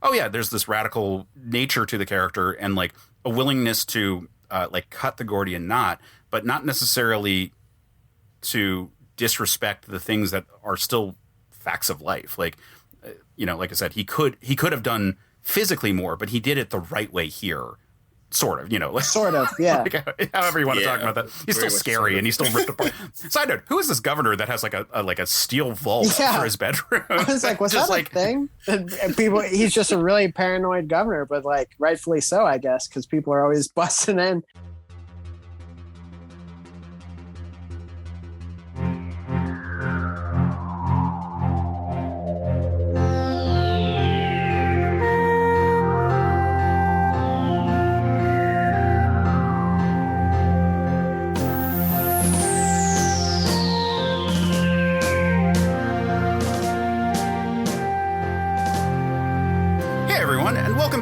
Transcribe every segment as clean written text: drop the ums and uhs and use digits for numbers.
oh yeah, there's this radical nature to the character and like a willingness to like cut the Gordian knot, but not necessarily to disrespect the things that are still facts of life. Like, like I said, he could have done physically more, but he did it the right way here. Sort of, Sort of, yeah. Like, however you want to talk about that. He's still scary and he's still ripped apart. Side note, who is this governor that has like a steel vault for his bedroom? I was like, what's just that like, a thing? And people, he's just a really paranoid governor, but like rightfully so, I guess, because people are always busting in.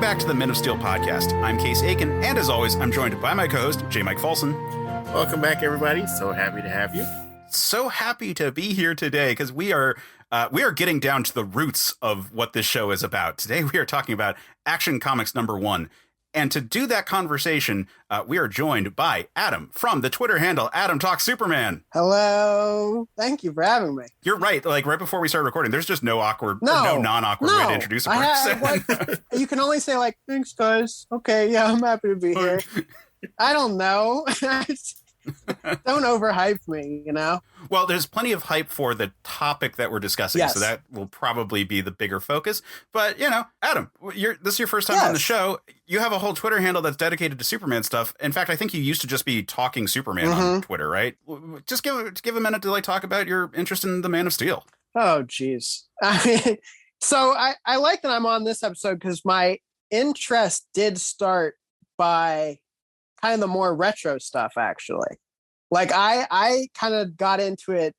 Back to the Men of Steel podcast. I'm Case Aiken, and as always, I'm joined by my co-host, J. Mike Folsom. Welcome back, everybody. So happy to have you. So happy to be here today because we are getting down to the roots of what this show is about. Today, we are talking about Action Comics #1. And to do that conversation, we are joined by Adam from the Twitter handle Adam Talks Superman. Hello. Thank you for having me. You're right. Like right before we started recording, there's just no non-awkward way to introduce a person. You can only say like, thanks, guys. Okay, yeah, I'm happy to be here. I don't know. Don't overhype me, Well, there's plenty of hype for the topic that we're discussing, so that will probably be the bigger focus. But, Adam, this is your first time on the show. You have a whole Twitter handle that's dedicated to Superman stuff. In fact, I think you used to just be talking Superman on Twitter, right? Just give a minute to like talk about your interest in the Man of Steel. Oh, geez. So I like that I'm on this episode because my interest did start by kind of the more retro stuff, actually. Like I kind of got into it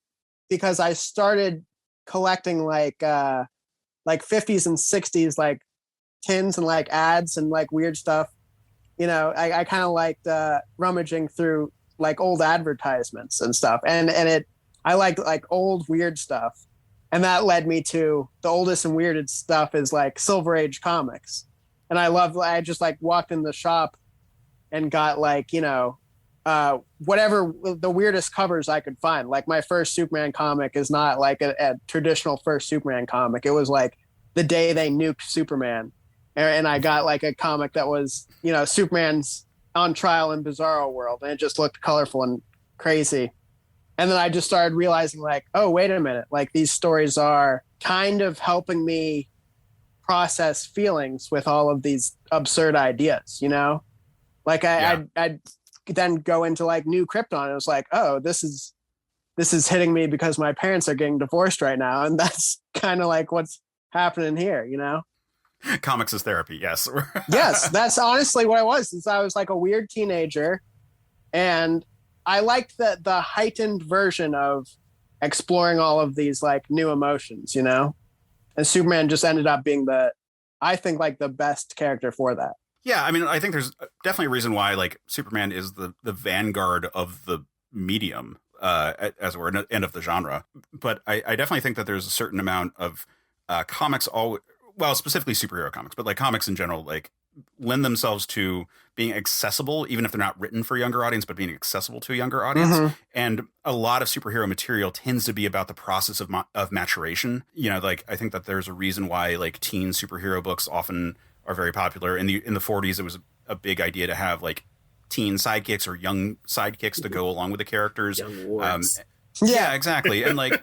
because I started collecting like 50s and 60s like tins and like ads and like weird stuff. I kind of liked rummaging through like old advertisements and stuff, and I liked like old weird stuff, and that led me to the oldest and weirdest stuff is like Silver Age comics, and I just like walked in the shop and got like, whatever the weirdest covers I could find. Like my first Superman comic is not like a traditional first Superman comic. It was like the day they nuked Superman. And I got like a comic that was, Superman's on trial in Bizarro World. And it just looked colorful and crazy. And then I just started realizing like, oh, wait a minute. Like these stories are kind of helping me process feelings with all of these absurd ideas, Like I'd then go into like New Krypton. It was like, oh, this is hitting me because my parents are getting divorced right now, and that's kind of like what's happening here, Comics is therapy, yes. Yes, that's honestly what I was. Since I was like a weird teenager, and I liked the heightened version of exploring all of these like new emotions, And Superman just ended up being I think like the best character for that. Yeah, I mean, I think there's definitely a reason why like Superman is the vanguard of the medium, as it were, and of the genre. But I definitely think that there's a certain amount of comics, specifically superhero comics, but like comics in general, like lend themselves to being accessible, even if they're not written for a younger audience, but being accessible to a younger audience. And a lot of superhero material tends to be about the process of maturation. Like I think that there's a reason why like teen superhero books often are very popular. In the 40s, it was a big idea to have like teen sidekicks or young sidekicks to go along with the characters. Yeah, exactly. And like,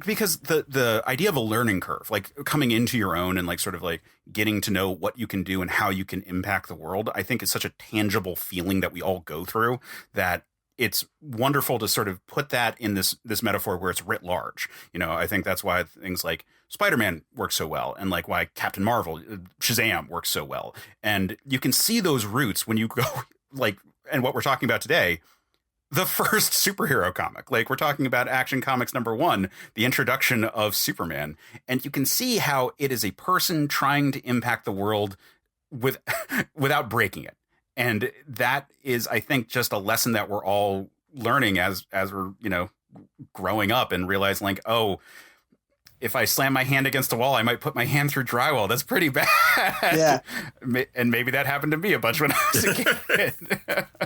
because the idea of a learning curve, like coming into your own and like sort of like getting to know what you can do and how you can impact the world, I think is such a tangible feeling that we all go through that it's wonderful to sort of put that in this metaphor where it's writ large. I think that's why things like Spider-Man works so well, and like why Captain Marvel, Shazam works so well. And you can see those roots when you go like, and what we're talking about today, the first superhero comic. Like we're talking about Action Comics #1, the introduction of Superman. And you can see how it is a person trying to impact the world without breaking it. And that is, I think, just a lesson that we're all learning as we're, growing up and realizing like, oh, if I slam my hand against a wall, I might put my hand through drywall. That's pretty bad. Yeah. And maybe that happened to me a bunch when I was a kid.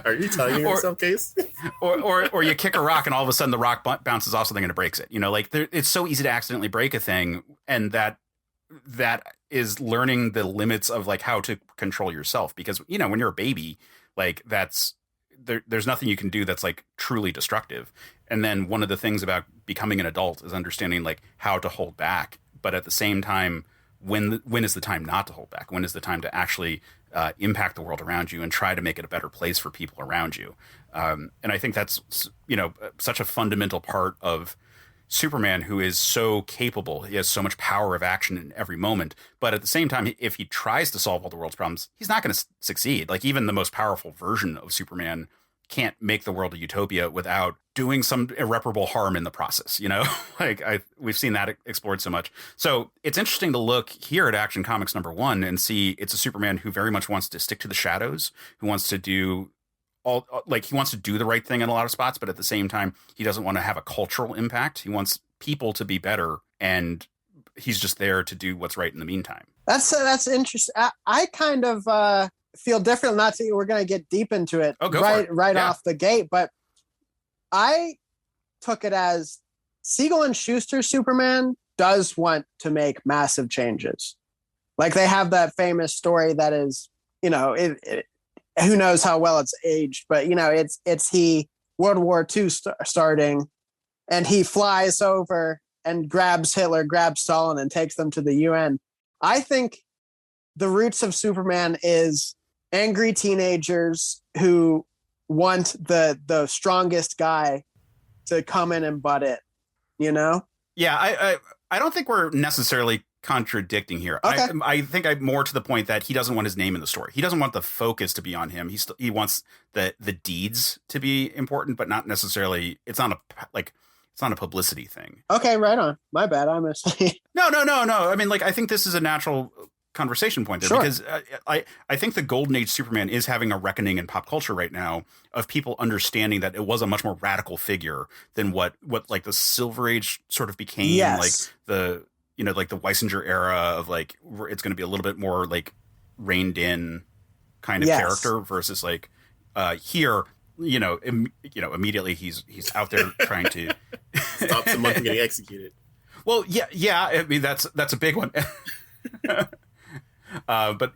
Are you telling me in some case? or you kick a rock and all of a sudden the rock bounces off something and it breaks it. Like it's so easy to accidentally break a thing. And that is learning the limits of like how to control yourself. Because, when you're a baby, like there's nothing you can do that's like truly destructive. And then one of the things about becoming an adult is understanding like how to hold back, but at the same time, when is the time not to hold back? When is the time to actually impact the world around you and try to make it a better place for people around you? And I think that's, such a fundamental part of Superman, who is so capable. He has so much power of action in every moment. But at the same time, if he tries to solve all the world's problems, he's not going to succeed. Like even the most powerful version of Superman can't make the world a utopia without doing some irreparable harm in the process. We've seen that explored so much. So it's interesting to look here at Action Comics #1 and see it's a Superman who very much wants to stick to the shadows, who wants to do he wants to do the right thing in a lot of spots, but at the same time, he doesn't want to have a cultural impact. He wants people to be better, and he's just there to do what's right in the meantime. That's interesting. I kind of feel different. Not that we're going to get deep into it right off the gate, but I took it as Siegel and Schuster Superman does want to make massive changes. Like they have that famous story that is, who knows how well it's aged, but it's he World War II starting, and he flies over and grabs Hitler, grabs Stalin, and takes them to the UN. I think the roots of Superman is angry teenagers who want the strongest guy to come in and butt it. Yeah, I don't think we're necessarily contradicting here. Okay. I think I'm more to the point that he doesn't want his name in the story. He doesn't want the focus to be on him. He wants the deeds to be important, but not necessarily. It's not a publicity thing. Okay, right on. My bad. I missed. No. I mean, I think this is a natural conversation point there, sure. Because I think the Golden Age Superman is having a reckoning in pop culture right now of people understanding that it was a much more radical figure than what like the Silver Age sort of became. Yes. Like the like the Weisinger era of like it's going to be a little bit more like reined in kind of character versus like here. Immediately he's out there trying to stop someone from getting executed. Well, yeah. I mean, that's a big one. But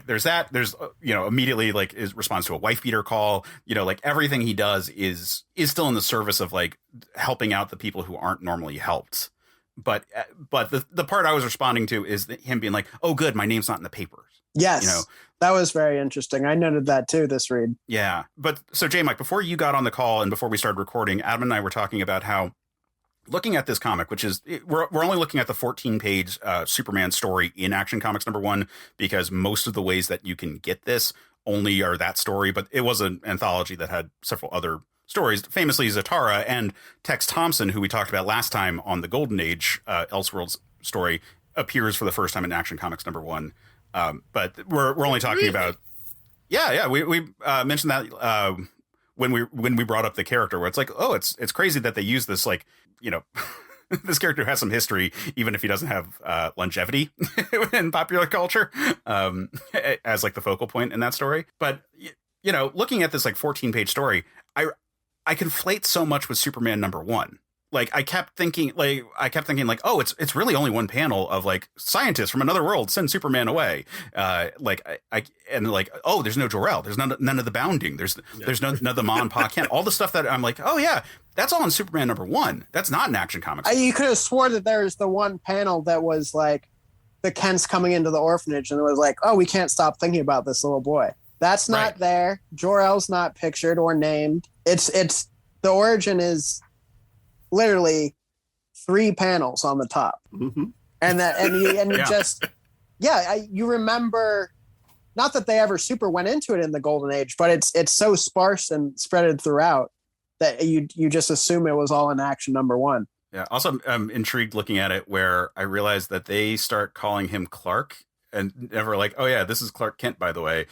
there's that. There's immediately like his response to a wife beater call. Like everything he does is still in the service of like helping out the people who aren't normally helped. But the part I was responding to is him being like, "Oh, good, my name's not in the papers." Yes, that was very interesting. I noted that too. This read. Yeah, but so J-Mike, before you got on the call and before we started recording, Adam and I were talking about how looking at this comic, which is we're only looking at the 14-page Superman story in Action Comics #1 because most of the ways that you can get this only are that story, but it was an anthology that had several other stories, famously Zatara and Tex Thompson, who we talked about last time on the Golden Age Elseworlds story, appears for the first time in Action Comics #1. But we're only talking about we mentioned that when we brought up the character, where it's like, oh, it's crazy that they use this like this character has some history, even if he doesn't have longevity in popular culture, as like the focal point in that story. But looking at this like 14-page story, I conflate so much with Superman ` Like I kept thinking like, oh, it's really only one panel of like scientists from another world send Superman away. Oh, there's no Jor-El. There's none of the bounding. There's none of the Ma and Pa Kent. All the stuff that I'm like, oh yeah, that's all in Superman #1. That's not in Action Comics. You could have swore that there was the one panel that was like the Kents coming into the orphanage, and it was like, oh, we can't stop thinking about this little boy. That's not right there. Jor-El's not pictured or named. It's the origin is literally 3 panels on the top, you remember, not that they ever super went into it in the Golden Age, but it's so sparse and spreaded throughout that you just assume it was all in Action #1. Yeah. Also, I'm intrigued looking at it where I realized that they start calling him Clark and never like, oh yeah, this is Clark Kent, by the way.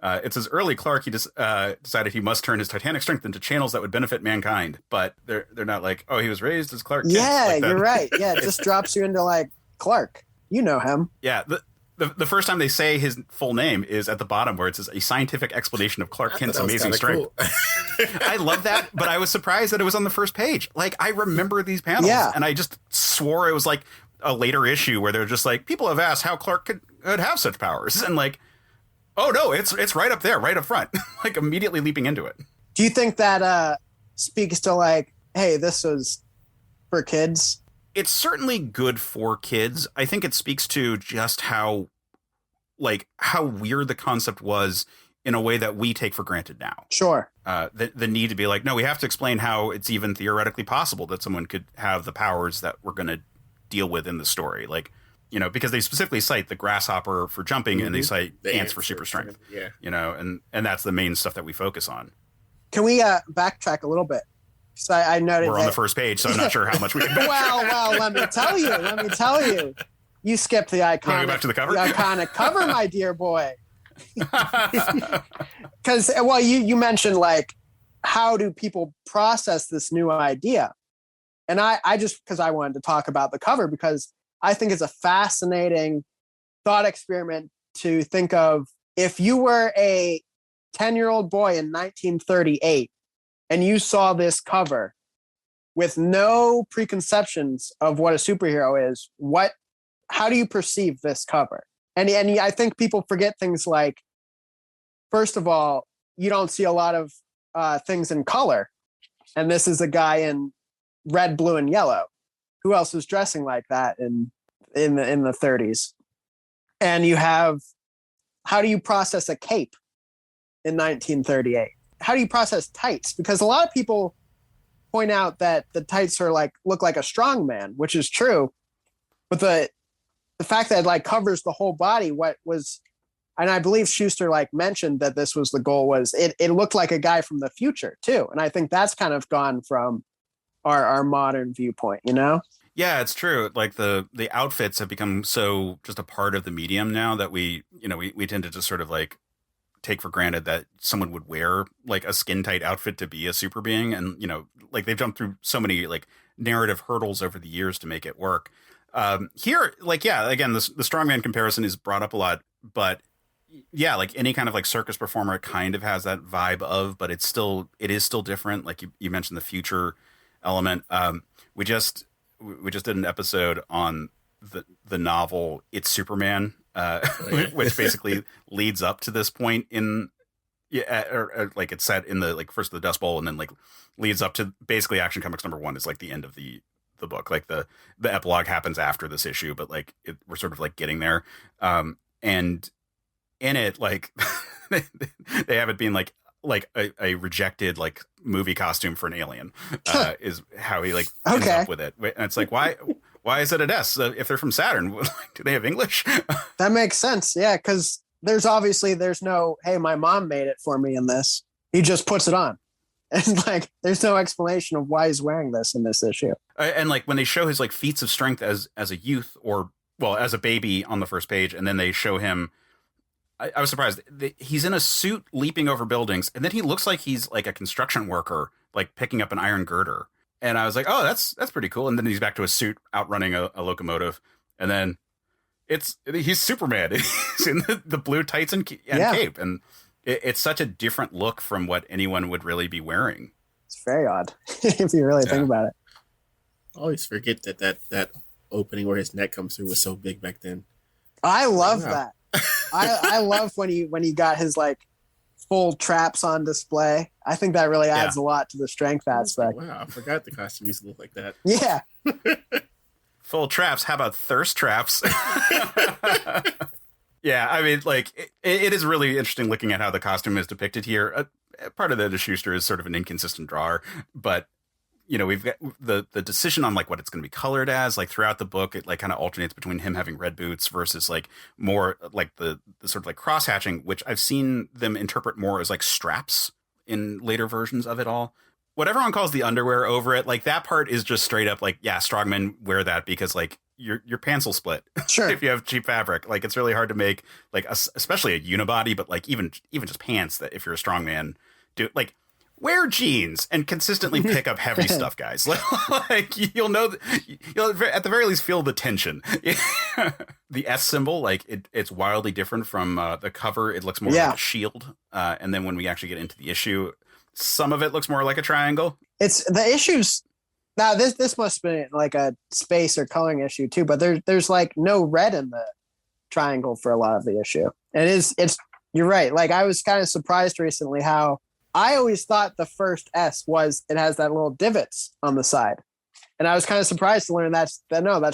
It says early Clark, he decided he must turn his titanic strength into channels that would benefit mankind. But they're not like, oh, he was raised as Clark Kent. Yeah, like you're right. Yeah, it just drops you into like Clark. You know him. Yeah, the first time they say his full name is at the bottom where it says a scientific explanation of Clark Kent's amazing strength. Cool. I love that, but I was surprised that it was on the first page. Like, I remember these panels, and I just swore it was like a later issue where they're just like, people have asked how Clark could have such powers, and like, oh no, it's right up there, right up front, like immediately leaping into it. Do you think that speaks to like, hey, this was for kids? It's certainly good for kids. I think it speaks to just how weird the concept was in a way that we take for granted now. Sure. The need to be like, no, we have to explain how it's even theoretically possible that someone could have the powers that we're going to deal with in the story. Like, you know, because they specifically cite the grasshopper for jumping and they cite the ants for super strength. Yeah. You know, and that's the main stuff that we focus on. Can we backtrack a little bit? So I noted we're on the first page, so I'm not sure how much we can backtrack. Well, let me tell you. You skipped the iconic, go back to the cover? The iconic cover, my dear boy. Because, well, you mentioned, like, how do people process this new idea? And I just, because I wanted to talk about the cover, because I think it's a fascinating thought experiment to think of if you were a 10-year-old boy in 1938 and you saw this cover with no preconceptions of what a superhero is, how do you perceive this cover? And I think people forget things like, first of all, you don't see a lot of things in color. And this is a guy in red, blue, and yellow. Who else was dressing like that in the 30s? And you have, how do you process a cape in 1938? How do you process tights? Because a lot of people point out that the tights are look like a strong man, which is true. But the fact that it covers the whole body, and I believe Schuster mentioned that this was the goal, was it looked like a guy from the future too. And I think that's kind of gone from our modern viewpoint, you know? Yeah, it's true. Like the outfits have become so just a part of the medium now that we tend to just sort of take for granted that someone would wear a skin tight outfit to be a super being. And, they've jumped through so many narrative hurdles over the years to make it work. Here, again, the strongman comparison is brought up a lot, but yeah, any kind of circus performer kind of has that vibe of, but it is still different. Like you mentioned the future element. We just did an episode on the novel It's Superman, which basically leads up to this point in, it's set in the first the Dust Bowl, and then leads up to basically Action Comics #1 is the end of the book. The epilogue happens after this issue, but we're sort of getting there. And in it, they have it being a rejected movie costume for an alien, is how he ends up with it. And it's why is it an S if they're from Saturn? Do they have English? That makes sense. Yeah, because there's no, hey, my mom made it for me in this. He just puts it on. And there's no explanation of why he's wearing this in this issue. And when they show his feats of strength as a youth, or as a baby on the first page, and then they show him, I was surprised. He's in a suit leaping over buildings, and then he looks like he's a construction worker, picking up an iron girder. And I was like, oh, that's pretty cool. And then he's back to a suit outrunning a locomotive, and then he's Superman. He's in the blue tights and cape, and it's such a different look from what anyone would really be wearing. It's very odd if you really think about it. I always forget that opening where his neck comes through was so big back then. I love that. I love when he got his full traps on display. I think that really adds a lot to the strength aspect. Wow, I forgot the costume used to look like that. Yeah. Full traps. How about thirst traps? Yeah, I mean, it is really interesting looking at how the costume is depicted here. Part of that is Schuster is sort of an inconsistent drawer, but we've got the decision on what it's going to be colored as. Throughout the book, it kind of alternates between him having red boots versus more the sort of cross hatching, which I've seen them interpret more as straps in later versions of it all. What everyone calls the underwear over it, that part is just straight up strongmen wear that because your pants will split. Sure. If you have cheap fabric. Like, it's really hard to make, like, especially a unibody, but like even just pants that if you're a strong man do, like, wear jeans and consistently pick up heavy stuff, guys. Like, you'll know, you'll at the very least feel the tension. The S symbol, like, it's wildly different from the cover. It looks more like a shield. And then when we actually get into the issue, some of it looks more like a triangle. It's the issues. Now this must be like a space or coloring issue too, but there's like no red in the triangle for a lot of the issue. It's you're right. Like, I was kind of surprised recently how I always thought the first S it has that little divots on the side. And I was kind of surprised to learn that's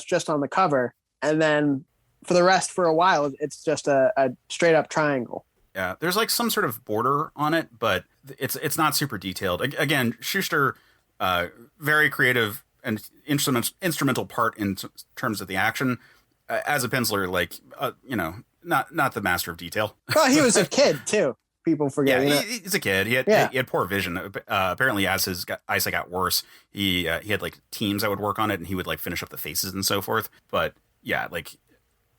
just on the cover. And then for the rest, for a while, it's just a straight up triangle. Yeah, there's like some sort of border on it, but it's not super detailed. Again, Schuster, very creative and instrumental part in terms of the action. As a penciler, like, not the master of detail. Well, he was a kid too. People forget. Yeah, he's a kid. He had poor vision. Apparently, as his eyesight got worse, he had like teams that would work on it, and he would like finish up the faces and so forth. But yeah, like,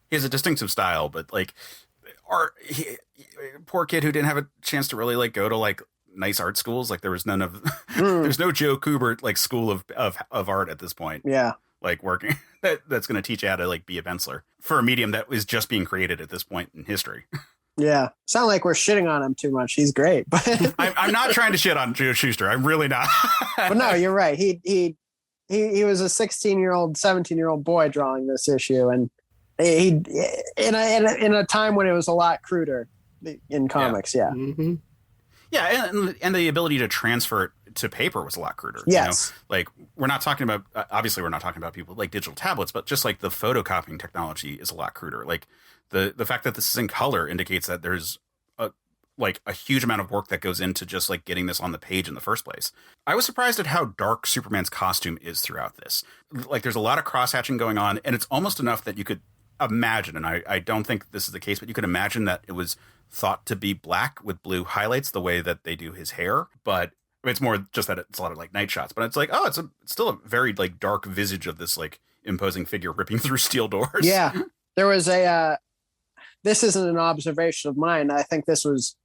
he has a distinctive style. But like, poor kid who didn't have a chance to really like go to like nice art schools. Like, there was none of there's no Joe Kubert like school of art at this point. Yeah, like working that's going to teach you how to like be a penciler for a medium that is just being created at this point in history. Yeah, sound like we're shitting on him too much. He's great, but I'm not trying to shit on Joe Shuster. I'm really not. But no, you're right. He was a 16-year-old, 17-year-old boy drawing this issue, and he in a time when it was a lot cruder in comics. Yeah. Mm-hmm. Yeah, and the ability to transfer it to paper was a lot cruder. Yes. Like, we're not talking about, obviously we're not talking about people like digital tablets, but just like the photocopying technology is a lot cruder. Like, the fact that this is in color indicates that there's a huge amount of work that goes into just like getting this on the page in the first place. I was surprised at how dark Superman's costume is throughout this. Like, there's a lot of cross-hatching going on, and it's almost enough that you could imagine, and I don't think this is the case, but you could imagine that it was thought to be black with blue highlights the way that they do his hair. But it's more just that it's a lot of like night shots, but it's like, it's still a very like dark visage of this like imposing figure ripping through steel doors. Yeah. There was this isn't an observation of mine. I think this was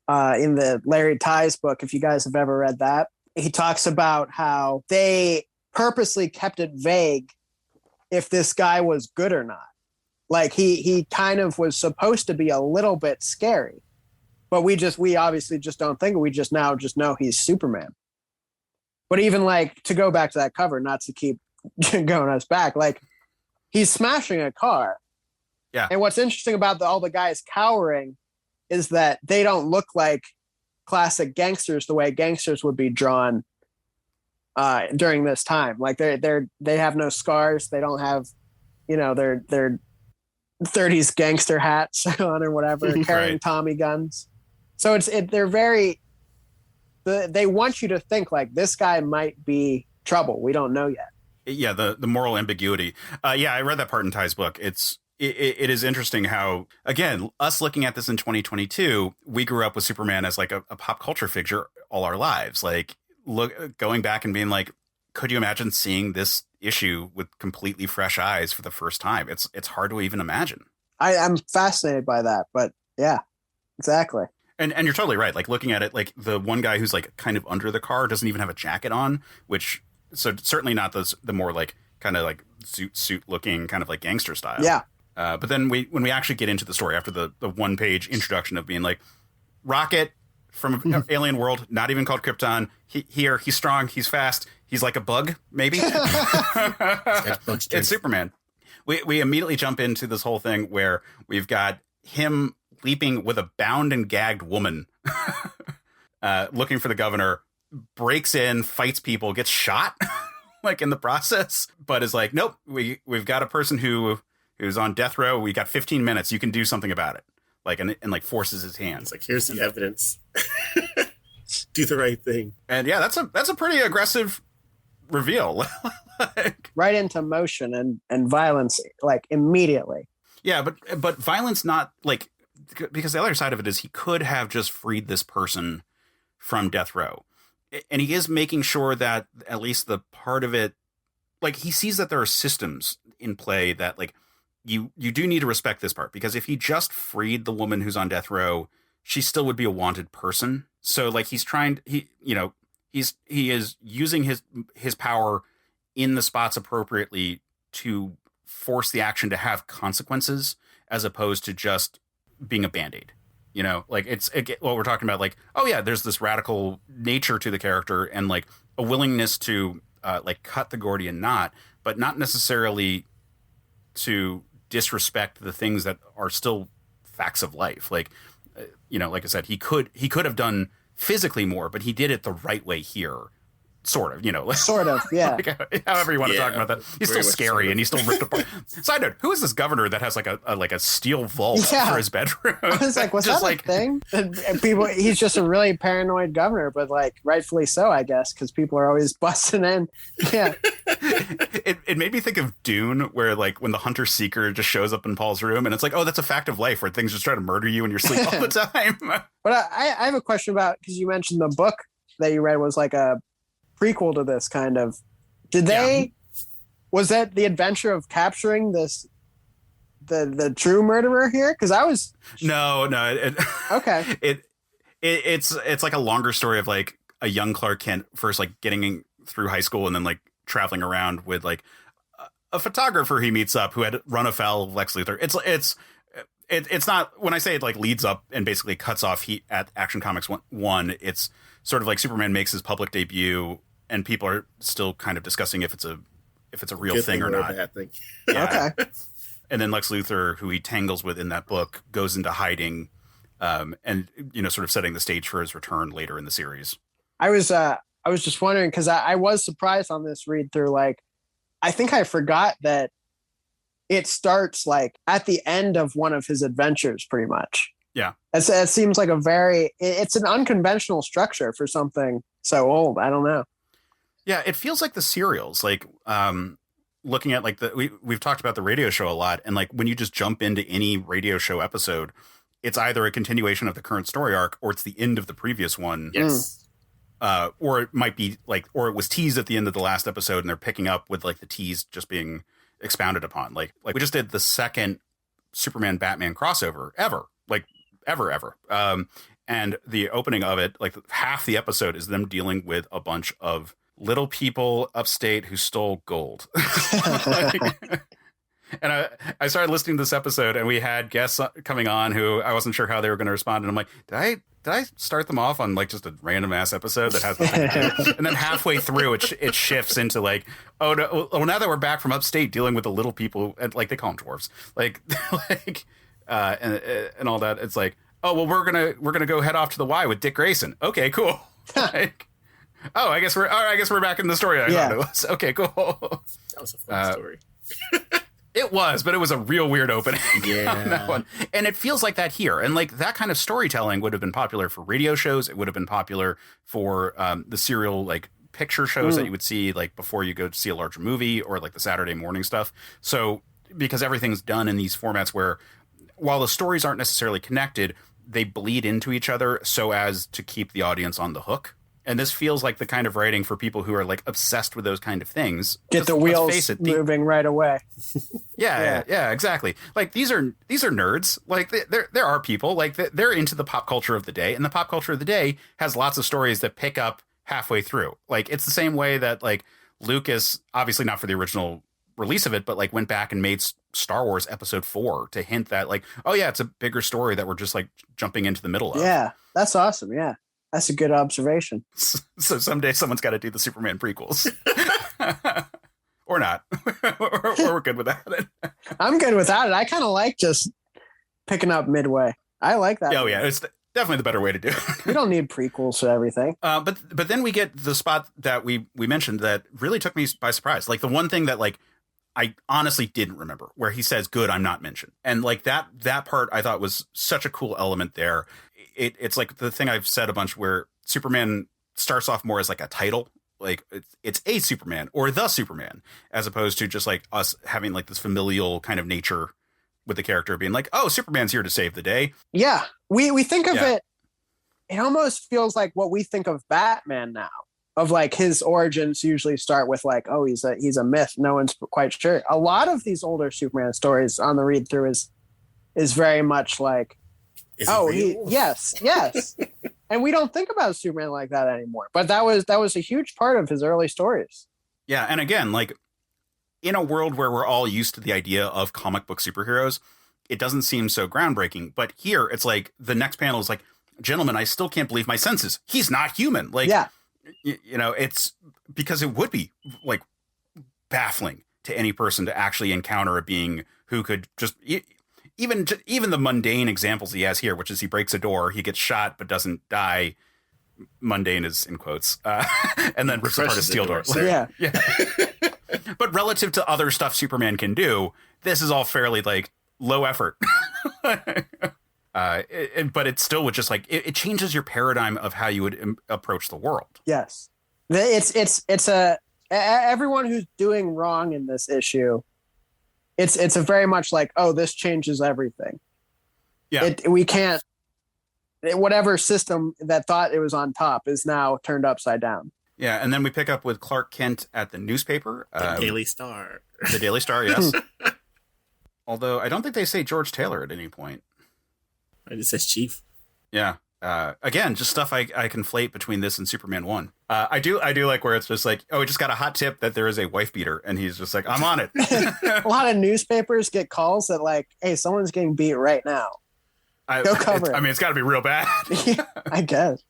in the Larry Ties book. If you guys have ever read that, he talks about how they purposely kept it vague if this guy was good or not. Like, he kind of was supposed to be a little bit scary, but we obviously just don't think. We just know he's Superman. But even like, to go back to that cover, not to keep going us back, like, he's smashing a car. Yeah. And what's interesting about all the guys cowering is that they don't look like classic gangsters the way gangsters would be drawn during this time. Like, they have no scars. They don't have, their 30s gangster hats on or whatever, carrying Tommy guns. So they're very, they want you to think like this guy might be trouble. We don't know yet. Yeah, the moral ambiguity. I read that part in Ty's book. It is interesting how, again, us looking at this in 2022, we grew up with Superman as like a pop culture figure all our lives. Like, going back and being like, could you imagine seeing this issue with completely fresh eyes for the first time? It's hard to even imagine. I'm fascinated by that, but yeah, exactly. And you're totally right. Like, looking at it, like, the one guy who's like kind of under the car doesn't even have a jacket on, which, so certainly not the more like kind of like suit looking kind of like gangster style. Yeah. But then when we actually get into the story after the 1-page introduction of being like, Rocket from an alien world, not even called Krypton. He's strong. He's fast. He's like a bug, maybe. It's Superman. We immediately jump into this whole thing where we've got him leaping with a bound and gagged woman, looking for the governor, breaks in, fights people, gets shot, like, in the process, but is like, nope, we've got a person who's on death row. We got 15 minutes. You can do something about it. Like, and like forces his hand. It's like, here's the evidence. Do the right thing. And yeah, that's a pretty aggressive reveal. Like, right into motion and violence, like, immediately. Yeah, but violence, not like, because the other side of it is he could have just freed this person from death row. And he is making sure that at least the part of it, like, he sees that there are systems in play that like you do need to respect this part, because if he just freed the woman who's on death row, she still would be a wanted person. So like he is using his power in the spots appropriately to force the action to have consequences, as opposed to just being a Band-Aid. Like what we're talking about, like, oh yeah, there's this radical nature to the character and like a willingness to like cut the Gordian knot, but not necessarily to disrespect the things that are still facts of life. Like, like I said, he could have done physically more, but he did it the right way here. Sort of, sort of, yeah. Like, however you want to talk about that. He's still scary and he's still ripped apart. Side note: who is this governor that has like a steel vault for his bedroom? I was like, what's that like, a thing? And people, he's just a really paranoid governor, but like rightfully so, I guess, because people are always busting in. Yeah. It made me think of Dune, where like when the hunter seeker just shows up in Paul's room, and it's like, oh, that's a fact of life, where things just try to murder you in your sleep all the time. But I have a question about, because you mentioned the book that you read was like a prequel to this kind of. Was that the adventure of capturing this the true murderer here? Because I was no okay. It's like a longer story of like a young Clark Kent first like getting through high school and then like traveling around with like a photographer he meets up who had run afoul of Lex Luthor. It's not, when I say it like leads up and basically cuts off heat at Action Comics 1, it's sort of like Superman makes his public debut and people are still kind of discussing if it's a real thing or not. Bad thing. Yeah. Okay. And then Lex Luthor, who he tangles with in that book, goes into hiding, and sort of setting the stage for his return later in the series. I was just wondering, because I was surprised on this read through. Like, I think I forgot that it starts like at the end of one of his adventures, pretty much. Yeah. It seems like it's an unconventional structure for something so old. I don't know. Yeah, it feels like the serials, like looking at like we've talked about the radio show a lot, and like when you just jump into any radio show episode, it's either a continuation of the current story arc or it's the end of the previous one. Yes. Or it might be like, or it was teased at the end of the last episode and they're picking up with like the tease just being expounded upon. Like we just did the second Superman Batman crossover ever. And the opening of it, like half the episode is them dealing with a bunch of little people upstate who stole gold. And I started listening to this episode and we had guests coming on who I wasn't sure how they were going to respond. And I'm like, did I start them off on like just a random ass episode that has nothing to do? And then halfway through it shifts into like, oh no, well, now that we're back from upstate dealing with the little people, and like they call them dwarves, and all that. It's like, oh, well, we're going to go head off to the Y with Dick Grayson. Okay, cool. Like, oh, I guess we're back in the story. Okay, cool. That was a fun story. It was, but it was a real weird opening. Yeah. On that one. And it feels like that here. And like that kind of storytelling would have been popular for radio shows. It would have been popular for the serial like picture shows that you would see like before you go to see a larger movie, or like the Saturday morning stuff. So because everything's done in these formats where while the stories aren't necessarily connected, they bleed into each other so as to keep the audience on the hook. And this feels like the kind of writing for people who are like obsessed with those kind of things. Get the wheels moving right away. Yeah, exactly. Like these are nerds. Like there are people like they're into the pop culture of the day, and the pop culture of the day has lots of stories that pick up halfway through. Like it's the same way that like Lucas, obviously not for the original release of it, but like went back and made Star Wars Episode 4 to hint that like, oh yeah, it's a bigger story that we're just like jumping into the middle of. Yeah, that's awesome. Yeah. That's a good observation. So someday someone's got to do the Superman prequels. Or not. or we're good without it. I'm good without it. I kind of like just picking up midway. I like that. Oh, yeah. It's definitely the better way to do it. We don't need prequels to everything. But then we get the spot that we mentioned that really took me by surprise. Like the one thing that like I honestly didn't remember, where he says, good, I'm not mentioned. And like that part I thought was such a cool element there. It's like the thing I've said a bunch where Superman starts off more as like a title, like it's a Superman or the Superman, as opposed to just like us having like this familial kind of nature with the character being like, oh, Superman's here to save the day. Yeah. We think of it. It almost feels like what we think of Batman now. of like his origins usually start with like, oh, he's a myth. No one's quite sure. A lot of these older Superman stories on the read through is very much like, Is oh, he real? yes. And we don't think about Superman like that anymore. But that was a huge part of his early stories. Yeah, and again, like in a world where we're all used to the idea of comic book superheroes, it doesn't seem so groundbreaking. But here, it's like the next panel is like, gentlemen, I still can't believe my senses. He's not human. Like, yeah. You know, it's because it would be like baffling to any person to actually encounter a being who could just even the mundane examples he has here, which is he breaks a door, he gets shot, but doesn't die. Mundane is in quotes, and then rips apart a steel door. Yeah. But relative to other stuff Superman can do, this is all fairly like low effort. But it still would just like it changes your paradigm of how you would approach the world. Yes, it's everyone who's doing wrong in this issue. It's a very much like, oh, this changes everything. Yeah, we can't. Whatever system that thought it was on top is now turned upside down. Yeah, and then we pick up with Clark Kent at the newspaper, The Daily Star. The Daily Star, yes. Although I don't think they say George Taylor at any point. It just says Chief. Yeah. Again, just stuff I conflate between this and Superman 1. I do like where it's just like, oh, we just got a hot tip that there is a wife beater, and he's just like, I'm on it. A lot of newspapers get calls that like, hey, someone's getting beat right now. Go cover it. I mean, it's got to be real bad. I guess.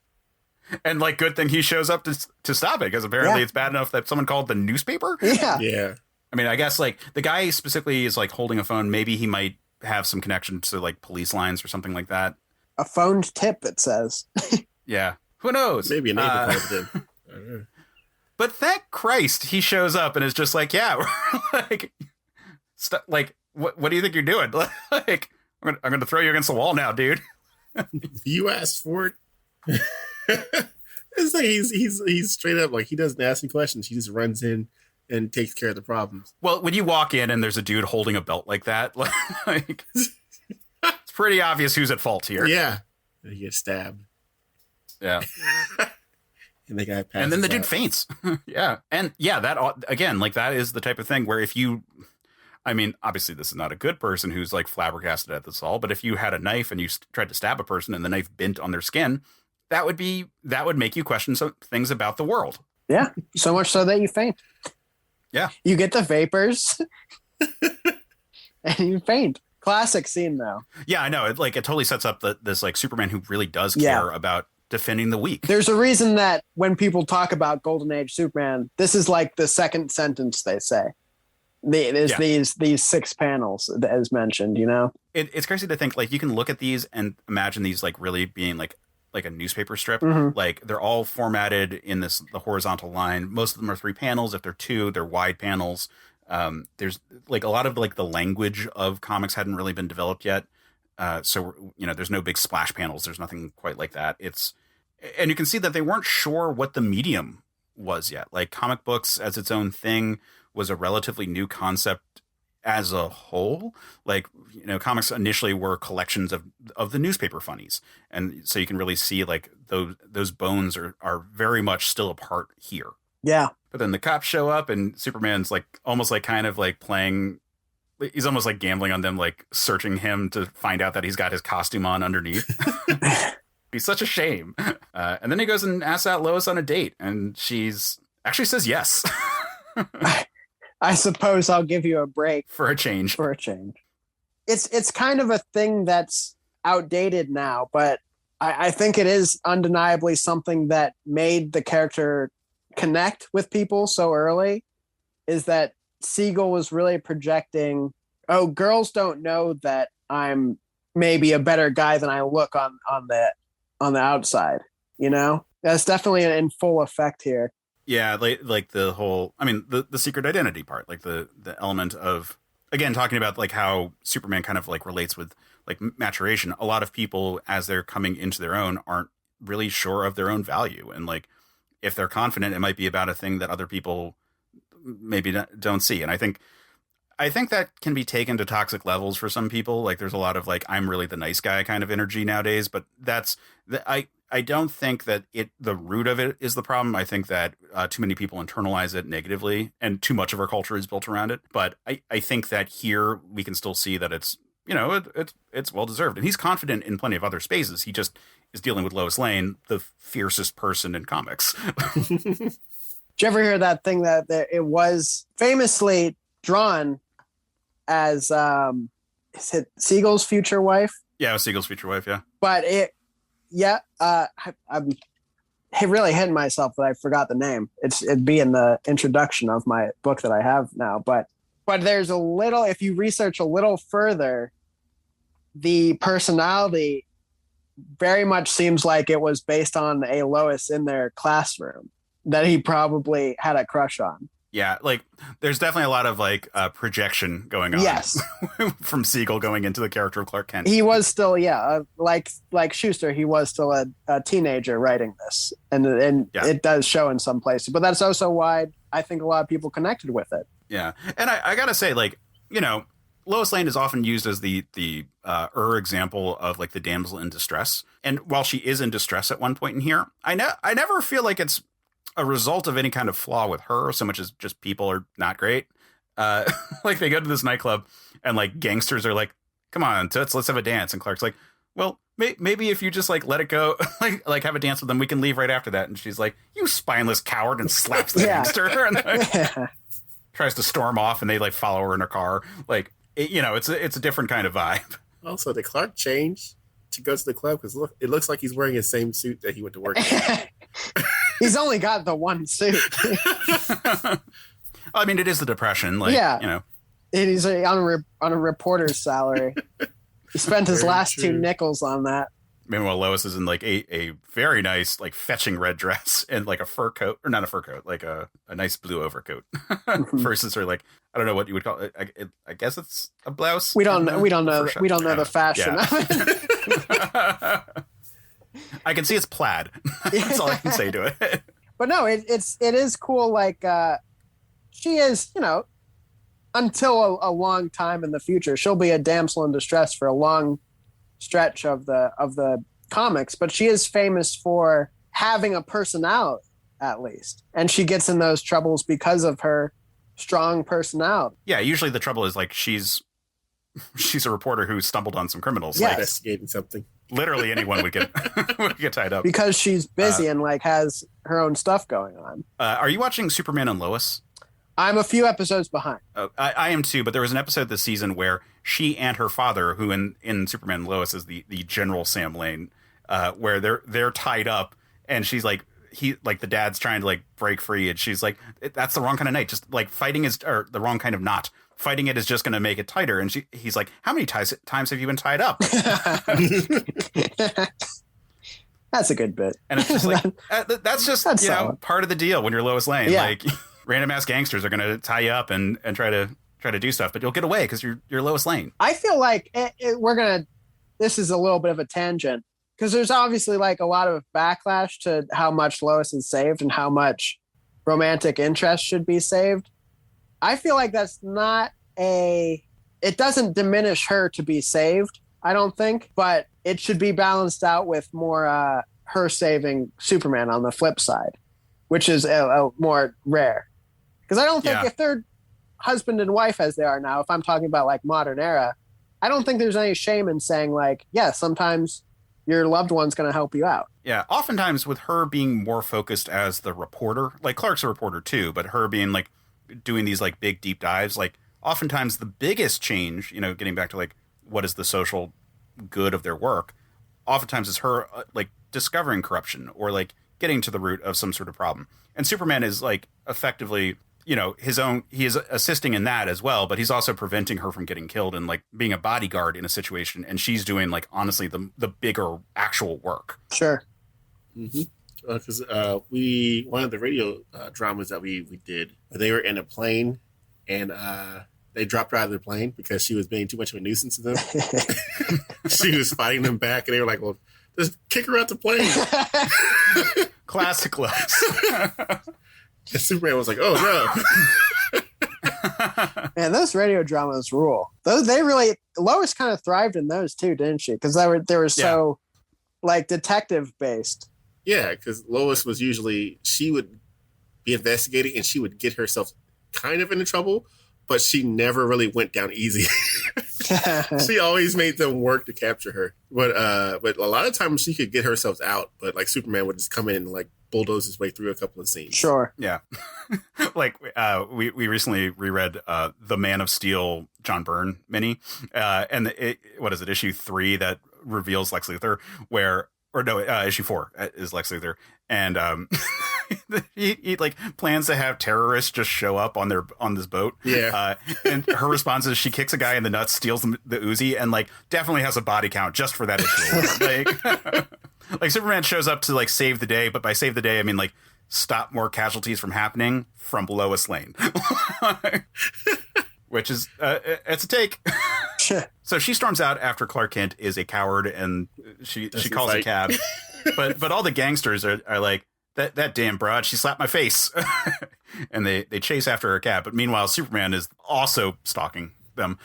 And like, good thing he shows up to stop it, because apparently it's bad enough that someone called the newspaper. Yeah. I mean, I guess like the guy specifically is like holding a phone. Maybe he might have some connection to like police lines or something like that. A phoned tip, it says. Yeah. Who knows? Maybe a neighbor called him. I don't know. But thank Christ he shows up and is just like, yeah, like, what do you think you're doing? Like, I'm going to throw you against the wall now, dude. You asked for it. It's like he's straight up like he doesn't ask any questions. He just runs in and takes care of the problems. Well, when you walk in and there's a dude holding a belt like that, like it's pretty obvious who's at fault here. Yeah. And he gets stabbed. Yeah. And the guy passes and then the dude out. faints. Yeah. And yeah, that again, like that is the type of thing where if you, I mean, obviously this is not a good person who's like flabbergasted at this all, but if you had a knife and you tried to stab a person and the knife bent on their skin, that would make you question some things about the world. Yeah. So much so that you faint. Yeah. You get the vapors and you faint. Classic scene though. Yeah, I know. It totally sets up this like Superman who really does care about defending the weak. There's a reason that when people talk about Golden Age Superman, this is like the second sentence they say. There's these 6 panels as mentioned, you know? It's crazy to think like you can look at these and imagine these like really being like a newspaper strip. Mm-hmm. Like they're all formatted in the horizontal line. Most of them are 3 panels. If they're 2, they're wide panels. There's like a lot of like the language of comics hadn't really been developed yet. So, you know, there's no big splash panels. There's nothing quite like that. And you can see that they weren't sure what the medium was yet. Like comic books as its own thing was a relatively new concept as a whole. Like, you know, comics initially were collections of the newspaper funnies. And so you can really see like those bones are very much still a part here. Yeah. But then the cops show up and Superman's like almost like kind of like playing. He's almost like gambling on them, like searching him to find out that he's got his costume on underneath. He's such a shame. And then he goes and asks out Lois on a date, and she's actually says yes. I suppose I'll give you a break for a change. It's kind of a thing that's outdated now, but I think it is undeniably something that made the character connect with people so early, is that Siegel was really projecting, oh, girls don't know that I'm maybe a better guy than I look on the outside, you know? That's definitely in full effect here. Yeah, like the whole, I mean, the secret identity part, like the element of, again, talking about like how Superman kind of like relates with like maturation. A lot of people, as they're coming into their own, aren't really sure of their own value. And like, if they're confident, it might be about a thing that other people maybe don't see. And I think that can be taken to toxic levels for some people. Like there's a lot of like, I'm really the nice guy kind of energy nowadays, but I I don't think that the root of it is the problem. I think that too many people internalize it negatively, and too much of our culture is built around it. But I think that here we can still see that it's, it's well deserved, and he's confident in plenty of other spaces. He just is dealing with Lois Lane, the fiercest person in comics. Did you ever hear that thing that it was famously drawn as is it Siegel's future wife? Yeah, it was Siegel's future wife. Yeah, but I'm really hitting myself that I forgot the name. It'd be in the introduction of my book that I have now. But there's a little, if you research a little further, the personality very much seems like it was based on a Lois in their classroom that he probably had a crush on. Yeah, like there's definitely a lot of like projection going on. Yes, from Siegel going into the character of Clark Kent. He was still, like Schuster, he was still a teenager writing this, and it does show in some places. But that's also why I think a lot of people connected with it. Yeah, and I gotta say, like, Lois Lane is often used as the example of like the damsel in distress, and while she is in distress at one point in here, I never feel like it's a result of any kind of flaw with her so much as just people are not great. Like they go to this nightclub and like gangsters are like, come on, Toots, let's have a dance. And Clark's like, well, maybe if you just like let it go, like have a dance with them, we can leave right after that. And she's like, you spineless coward, and slaps the gangster and tries to storm off, and they like follow her in her car. Like, it's a different kind of vibe. Also, did Clark change to go to the club? Because it looks like he's wearing the same suit that he went to work in. He's only got the one suit. I mean, it is the Depression. Like, And he's on a reporter's salary. He spent his last 2 nickels on that. Meanwhile, Lois is in like a very nice, like fetching red dress and like a fur coat, or not a fur coat, like a nice blue overcoat. Versus her, like, I don't know what you would call it. I guess it's a blouse. We don't know the fashion of it. I can see it's plaid. That's all I can say to it. But no, it is cool. Like she is, until a long time in the future, she'll be a damsel in distress for a long stretch of the comics. But she is famous for having a personality, at least, and she gets in those troubles because of her strong personality. Yeah, usually the trouble is like she's a reporter who stumbled on some criminals. Yes. Like, investigating something. Literally anyone would get tied up because she's busy and like has her own stuff going on. Are you watching Superman and Lois? I'm a few episodes behind. I am too, but there was an episode this season where she and her father, who in Superman and Lois is the General Sam Lane, where they're tied up, and she's like, the dad's trying to like break free, and she's like, that's the wrong kind of night. Just like fighting is, or the wrong kind of knot. Fighting it is just going to make it tighter. And he's like, how many times have you been tied up? That's a good bit. And it's just like, that's just, part of the deal when you're Lois Lane. Yeah. Like random ass gangsters are going to tie you up and try to do stuff, but you'll get away because you're Lois Lane. I feel like this is a little bit of a tangent, because there's obviously like a lot of backlash to how much Lois is saved and how much romantic interest should be saved. I feel like that's not it doesn't diminish her to be saved, I don't think, but it should be balanced out with more her saving Superman on the flip side, which is a more rare. Because I don't think if they're husband and wife as they are now, if I'm talking about like modern era, I don't think there's any shame in saying like, sometimes your loved one's going to help you out. Yeah, oftentimes with her being more focused as the reporter, like Clark's a reporter too, but her being like doing these like big deep dives, like oftentimes the biggest change, getting back to like what is the social good of their work, oftentimes is her like discovering corruption or like getting to the root of some sort of problem. And Superman is like effectively, he is assisting in that as well, but he's also preventing her from getting killed and like being a bodyguard in a situation, and she's doing like honestly the bigger actual work. Sure. Mm-hmm. Because one of the radio dramas that we did, they were in a plane, and they dropped her out of the plane because she was being too much of a nuisance to them. She was fighting them back, and they were like, well, just kick her out the plane. Classic Lois. And Superman was like, oh no. Man, those radio dramas rule. Those Lois kind of thrived in those too, didn't she? Because they were so like detective based. Yeah, because Lois was usually, she would be investigating and she would get herself kind of into trouble, but she never really went down easy. She always made them work to capture her. But a lot of times she could get herself out, but like Superman would just come in and like bulldoze his way through a couple of scenes. Sure. Yeah. Like we recently reread the Man of Steel John Byrne mini, and what is it, issue 3 that reveals Lex Luthor, issue 4 is Lex Luthor, and he like plans to have terrorists just show up on this boat. Yeah. And her response is she kicks a guy in the nuts, steals the Uzi, and like definitely has a body count just for that issue. Like Superman shows up to like save the day, but by save the day I mean like stop more casualties from happening from Lois Lane. Which is it's a take. So she storms out after Clark Kent is a coward, and she calls a cab. but all the gangsters are like, that damn broad, she slapped my face. And they chase after her cab. But meanwhile, Superman is also stalking them.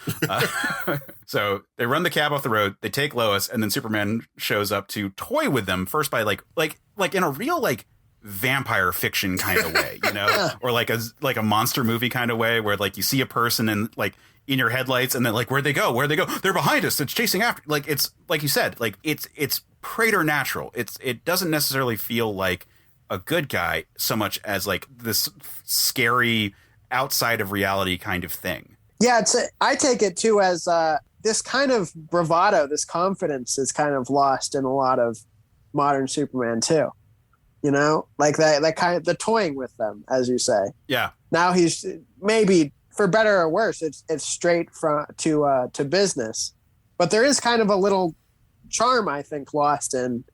So they run the cab off the road, they take Lois, and then Superman shows up to toy with them first by like in a real like vampire fiction kind of way, you know, or like a monster movie kind of way, where like you see a person and like in your headlights, and then like where'd they go, they're behind us, it's chasing after, like it's like you said, like it's preternatural. It doesn't necessarily feel like a good guy so much as like this scary outside of reality kind of thing. Yeah, I take it too as this kind of bravado, this confidence is kind of lost in a lot of modern Superman too. You know, like that kind of the toying with them, as you say. Yeah. Now he's maybe for better or worse, it's straight to business, but there is kind of a little charm, I think, lost in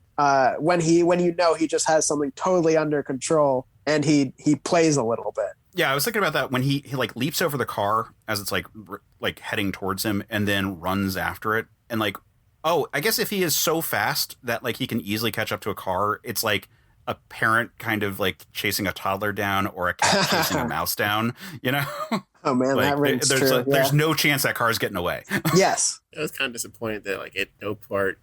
when you know he just has something totally under control and he plays a little bit. Yeah, I was thinking about that when he like leaps over the car as it's like heading towards him, and then runs after it, and like, oh, I guess if he is so fast that like he can easily catch up to a car, it's like a parent kind of like chasing a toddler down, or a cat chasing a mouse down, you know? Oh man, like, that rings true. There's no chance that car's getting away. Yes. I was kind of disappointed that like at no part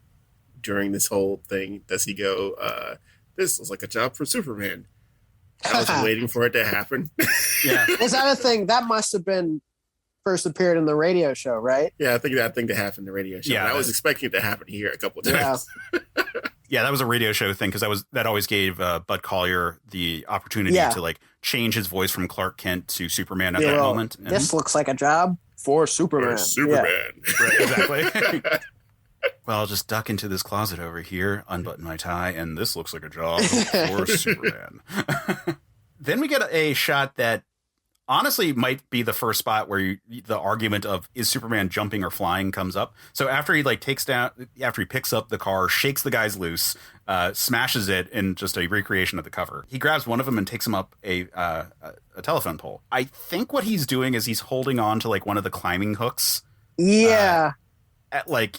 during this whole thing does he go, this looks like a job for Superman. I was waiting for it to happen. Yeah. Was that a thing? That must have been first appeared in the radio show, right? Yeah, I think that thing to happen in the radio show. Yeah, I was expecting it to happen here a couple of times. Yeah. Yeah, that was a radio show thing, because that always gave Bud Collyer the opportunity to like change his voice from Clark Kent to Superman at that moment. And this looks like a job for Superman. Superman. Yeah. Right, exactly. Well, I'll just duck into this closet over here, unbutton my tie, and this looks like a job for Superman. Then we get a shot that honestly might be the first spot where the argument of is Superman jumping or flying comes up. So after he picks up the car, shakes the guys loose, smashes it in just a recreation of the cover. He grabs one of them and takes him up a telephone pole. I think what he's doing is he's holding on to like one of the climbing hooks. Yeah.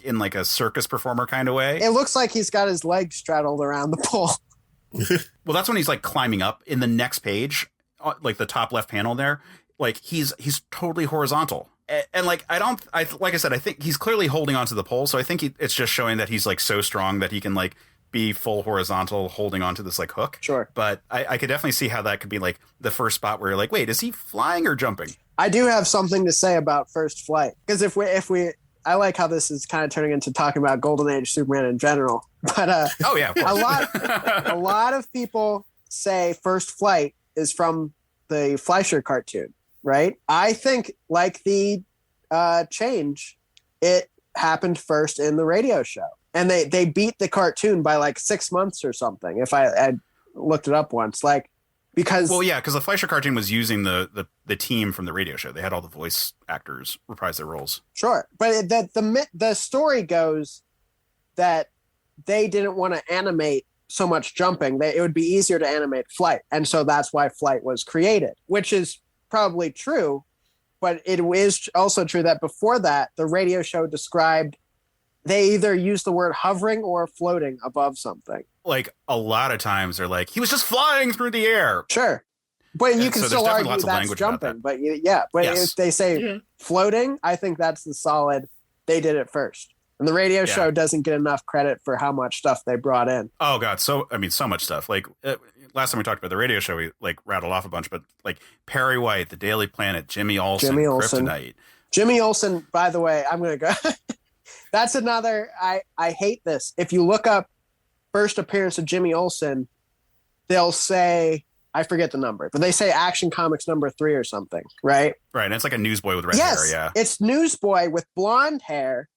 In like a circus performer kind of way. It looks like he's got his legs straddled around the pole. Well, that's when he's like climbing up. In the next page, like the top left panel there, like he's totally horizontal. And like like I said, I think he's clearly holding onto the pole. So I think it's just showing that he's like so strong that he can like be full horizontal holding onto this like hook. Sure. But I could definitely see how that could be like the first spot where you're like, wait, is he flying or jumping? I do have something to say about First Flight, because if we I like how this is kind of turning into talking about Golden Age Superman in general. But oh yeah, a lot of people say First Flight is from the Fleischer cartoon, right? I think like the change, it happened first in the radio show, and they beat the cartoon by like 6 months or something. If I looked it up once, like. Because the Fleischer cartoon was using the team from the radio show. They had all the voice actors reprise their roles. Sure, but the story goes that they didn't want to animate so much jumping. It would be easier to animate flight, and so that's why Flight was created, which is probably true. But it is also true that before that, the radio show described they either used the word hovering or floating above something. Like a lot of times they're like, he was just flying through the air. Sure. But you can so still argue that's jumping. But if they say floating, I think that's the solid, they did it first. And the radio show doesn't get enough credit for how much stuff they brought in. Oh God, so much stuff. Like last time we talked about the radio show, we like rattled off a bunch, but like Perry White, The Daily Planet, Jimmy Olsen, Kryptonite. Jimmy Olsen, by the way, I'm gonna go. That's another. I hate this. If you look up first appearance of Jimmy Olsen, they'll say, I forget the number, but they say Action Comics number 3 or something, right? Right, and it's like a newsboy with red hair. Yeah, it's Newsboy with blonde hair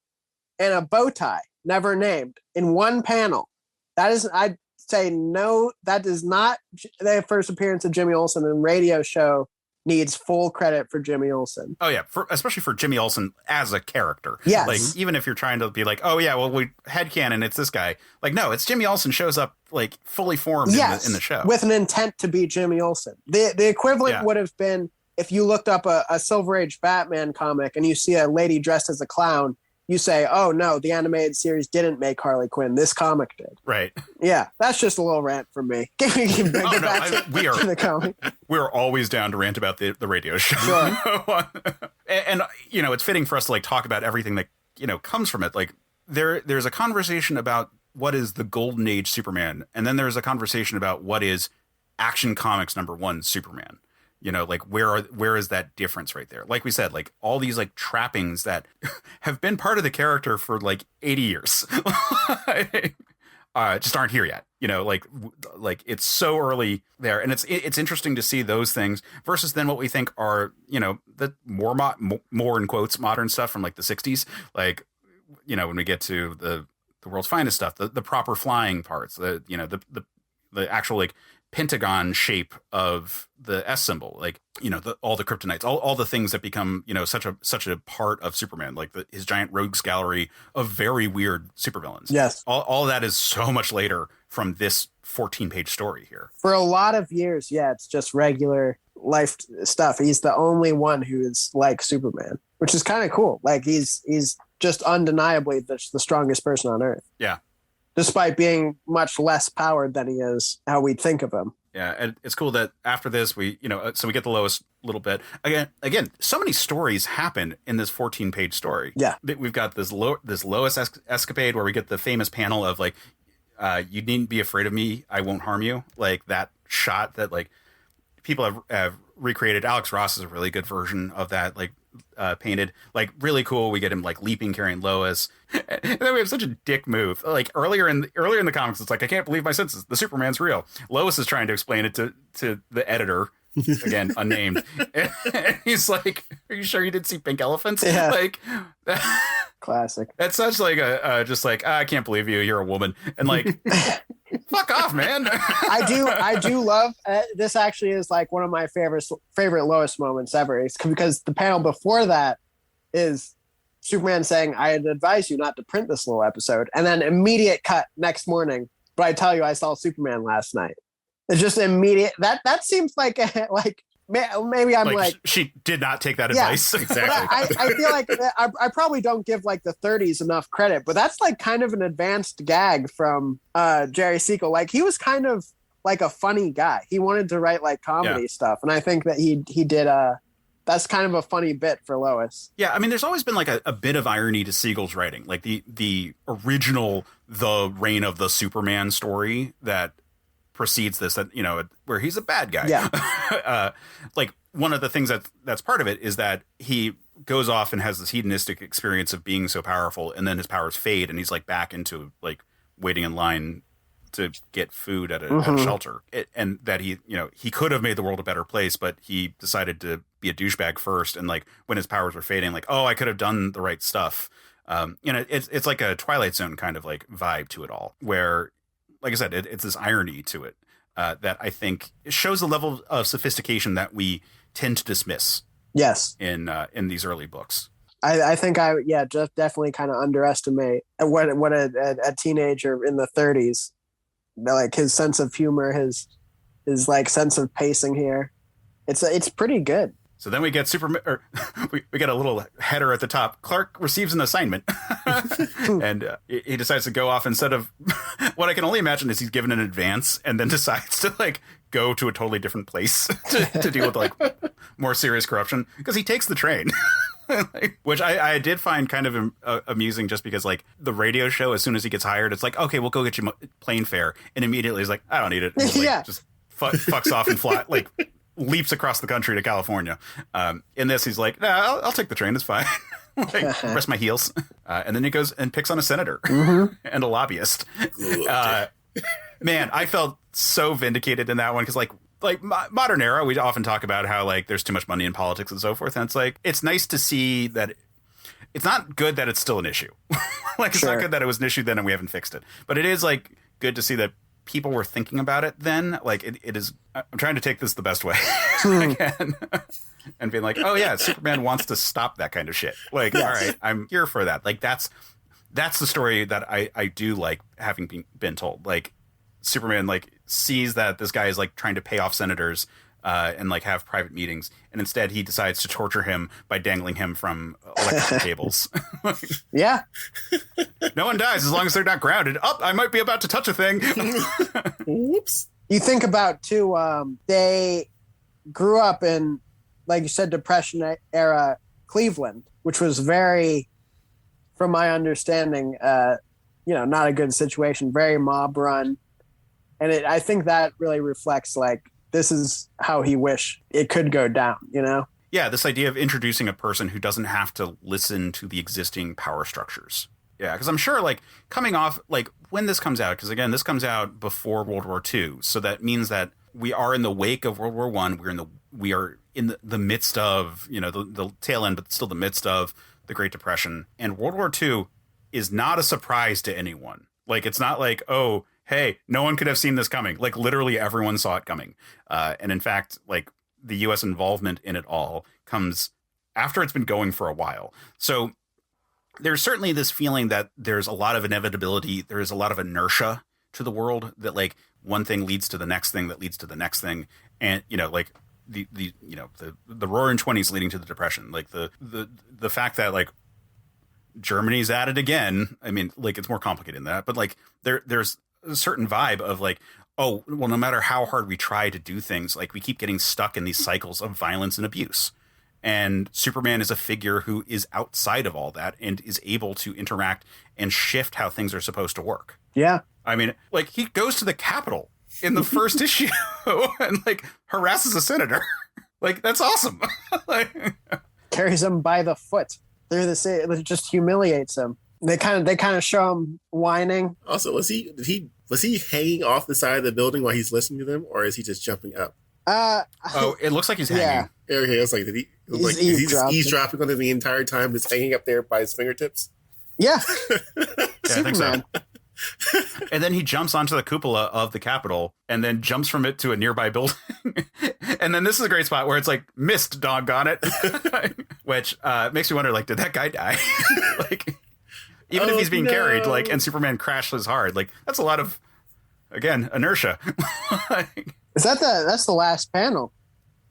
and a bow tie, never named, in one panel. That is, I'd say no, that is not the first appearance of Jimmy Olsen, and radio show needs full credit for Jimmy Olsen. Oh yeah, especially for Jimmy Olsen as a character. Yes. Like even if you're trying to be like, oh yeah, well we headcanon it's this guy. Like no, it's Jimmy Olsen shows up like fully formed in the show. With an intent to be Jimmy Olsen. The equivalent would have been if you looked up a Silver Age Batman comic and you see a lady dressed as a clown, you say, oh no, the animated series didn't make Harley Quinn. This comic did. Right. Yeah, that's just a little rant from me. Get back to the comic. We're always down to rant about the radio show. Sure. and you know, it's fitting for us to like talk about everything that, you know, comes from it. Like there's a conversation about what is the golden age Superman, and then there's a conversation about what is Action Comics #1 Superman. You know, like where is that difference right there? Like we said, like all these like trappings that have been part of the character for like 80 years just aren't here yet. You know, like it's so early there, and it's interesting to see those things versus then what we think are, you know, the more in quotes modern stuff from like the 60s. Like, you know, when we get to the world's finest stuff, the proper flying parts, the actual like pentagon shape of the S symbol, like, you know, all the kryptonites, all the things that become, you know, such a part of Superman, like his giant rogues gallery of very weird supervillains. Yes. All that is so much later from this 14-page story here. For a lot of years, it's just regular life stuff. He's the only one who is like Superman, which is kind of cool. Like he's just undeniably the strongest person on Earth. Yeah. Despite being much less powered than he is, how we think of him. Yeah, and it's cool that after this, we get the Lois a little bit. Again, so many stories happen in this 14-page story. Yeah. We've got this Lois escapade where we get the famous panel of like, you needn't be afraid of me, I won't harm you. Like that shot that like people have recreated. Alex Ross is a really good version of that, like painted, like really cool. We get him like leaping, carrying Lois, and then we have such a dick move. Like earlier in the comics, it's like, I can't believe my senses. The Superman's real. Lois is trying to explain it to the editor, again unnamed, and he's like, "Are you sure you didn't see pink elephants?" Yeah. Like, classic. That's such like a just like, I can't believe you're a woman, and like. Fuck off, man. I do love this. Actually is like one of my favorite Lois moments ever. It's because the panel before that is Superman saying, I'd advise you not to print this little episode, and then immediate cut next morning, but I tell you I saw Superman last night. It's just immediate. That seems like maybe I'm like she did not take that advice. Exactly. I feel like I probably don't give like the 30s enough credit, but that's like kind of an advanced gag from Jerry Siegel. Like he was kind of like a funny guy. He wanted to write like comedy stuff, and I think that he did that's kind of a funny bit for Lois. Yeah, I mean, there's always been like a bit of irony to Siegel's writing, like the original The Reign of the Superman story that precedes this, that, you know, where he's a bad guy. Yeah. Like one of the things that's part of it is that he goes off and has this hedonistic experience of being so powerful, and then his powers fade, and he's like back into like waiting in line to get food at a shelter. And that he could have made the world a better place, but he decided to be a douchebag first. And like when his powers were fading, like, oh, I could have done the right stuff. It's like a Twilight Zone kind of like vibe to it all, where, like I said, it's this irony to it that I think shows a level of sophistication that we tend to dismiss. Yes. In these early books. I think just definitely kind of underestimate what a teenager in the 30s, like his sense of humor, his like sense of pacing here. It's pretty good. So then we get we get a little header at the top. Clark receives an assignment, and he decides to go off instead of what I can only imagine is he's given an advance and then decides to like go to a totally different place to deal with like more serious corruption, because he takes the train. Which I did find kind of amusing, just because like the radio show, as soon as he gets hired, it's like, okay, we'll go get you plane fare, and immediately he's like, I don't need it. And like, just fucks off and like leaps across the country to California. In this, he's like, nah, I'll take the train. It's fine. Like, rest my heels. And then he goes and picks on a senator and a lobbyist. Man, I felt so vindicated in that one, because like modern era, we often talk about how like there's too much money in politics and so forth, and it's like, it's nice to see that it's not good that it's still an issue. Like, it's not good that it was an issue then and we haven't fixed it, but it is like good to see that people were thinking about it then. Like, it is, I'm trying to take this the best way I can. And being like, oh yeah, Superman wants to stop that kind of shit. Like, all right, I'm here for that. Like, that's the story that I do like having been told. Like, Superman like sees that this guy is like trying to pay off senators and like have private meetings, and instead he decides to torture him by dangling him from electrical cables. Yeah. No one dies as long as they're not grounded. Oh, I might be about to touch a thing. Whoops. You think about too, they grew up in, like you said, Depression era Cleveland, which was very, from my understanding, not a good situation, very mob run. And I think that really reflects like, this is how he wished it could go down, you know? Yeah, this idea of introducing a person who doesn't have to listen to the existing power structures. Yeah, because I'm sure like coming off, like when this comes out, because again, this comes out before World War II. So that means that we are in the wake of World War I. We are in the midst of, the tail end, but still the midst of the Great Depression. And World War II is not a surprise to anyone. Like, it's not like, oh, hey, no one could have seen this coming. Like, literally everyone saw it coming. And in fact, like, the U.S. involvement in it all comes after it's been going for a while. So there's certainly this feeling that there's a lot of inevitability. There is a lot of inertia to the world, that like one thing leads to the next thing that leads to the next thing. And, like the roaring 20s leading to the Depression, like the fact that like Germany's at it again. I mean, like, it's more complicated than that, but like there's a certain vibe of like, oh, well, no matter how hard we try to do things, like we keep getting stuck in these cycles of violence and abuse. And Superman is a figure who is outside of all that and is able to interact and shift how things are supposed to work. Yeah. I mean, like, he goes to the Capitol in the first issue and like harasses a senator. Like, that's awesome. Like, carries him by the foot through the city. It just humiliates him. They kind of show him whining. Also, was he hanging off the side of the building while he's listening to them, or is he just jumping up? It looks like he's hanging. Yeah, okay, it's like, is he just eavesdropping on him the entire time, just hanging up there by his fingertips? Yeah. I think so. And then he jumps onto the cupola of the Capitol and then jumps from it to a nearby building. And then this is a great spot where it's like, missed, doggone it. Which makes me wonder, like, did that guy die? Like, even if he's being carried, like, and Superman crashes hard, like, that's a lot of, again, inertia. Is that's the last panel?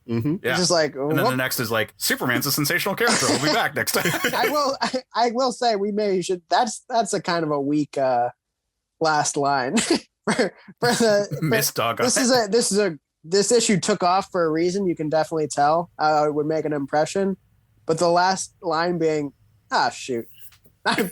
Mm-hmm. Yeah. It's just like, and then the next is like, Superman's a sensational character. We'll be back next time. I will say we maybe should. That's a kind of a weak last line for the Miss Dog. This issue took off for a reason. You can definitely tell it would make an impression, but the last line being, shoot, that's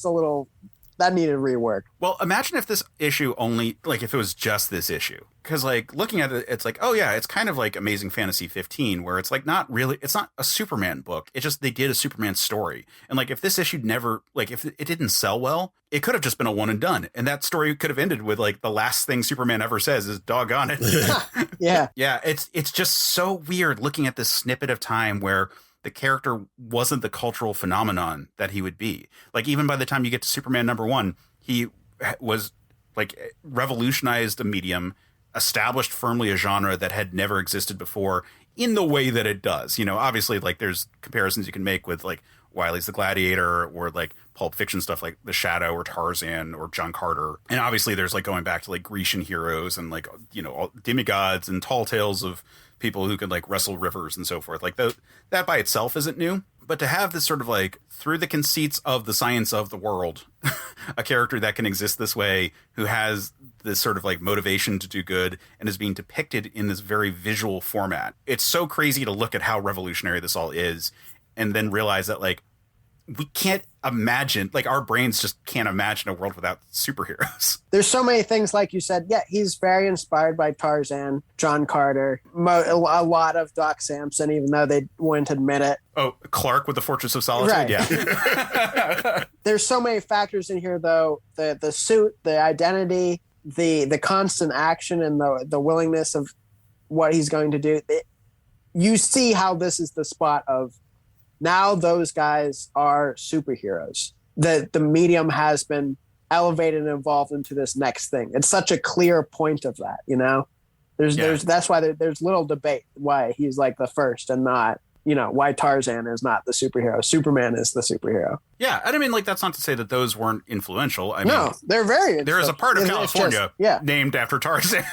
a little. That needed rework. Well, imagine if this issue only, like, if it was just this issue. Because, like, looking at it, it's like, oh, yeah, it's kind of like Amazing Fantasy 15, where it's, like, it's not a Superman book. It's just they did a Superman story. And, like, if this issue never, like, if it didn't sell well, it could have just been a one and done. And that story could have ended with, like, the last thing Superman ever says is, doggone it. Yeah. Yeah, it's just so weird looking at this snippet of time where the character wasn't the cultural phenomenon that he would be. Like, even by the time you get to Superman #1, he was, like, revolutionized a medium, established firmly a genre that had never existed before in the way that it does. You know, obviously, like, there's comparisons you can make with, like, Wiley's The Gladiator, or, like, Pulp Fiction stuff like The Shadow or Tarzan or John Carter. And obviously there's, like, going back to, like, Grecian heroes and, like, you know, all demigods and tall tales of people who could, like, wrestle rivers and so forth. Like, that by itself isn't new. But to have this sort of, like, through the conceits of the science of the world, a character that can exist this way, who has this sort of like motivation to do good and is being depicted in this very visual format. It's so crazy to look at how revolutionary this all is and then realize that like we can't imagine, like our brains just can't imagine a world without superheroes. There's so many things, like you said. Yeah, he's very inspired by Tarzan, John Carter, a lot of Doc Samson, even though they wouldn't admit it. Oh, Clark with the Fortress of Solitude? Right. Yeah. There's so many factors in here, though. The suit, the identity, the constant action, and the willingness of what he's going to do. You see how this is the spot of now those guys are superheroes. The medium has been elevated and evolved into this next thing. It's such a clear point of that, you know? That's why there's little debate why he's like the first and not, you know, why Tarzan is not the superhero. Superman is the superhero. Yeah, and I mean, like, that's not to say that those weren't influential. I mean, no, they're very. There is a part of California named after Tarzan.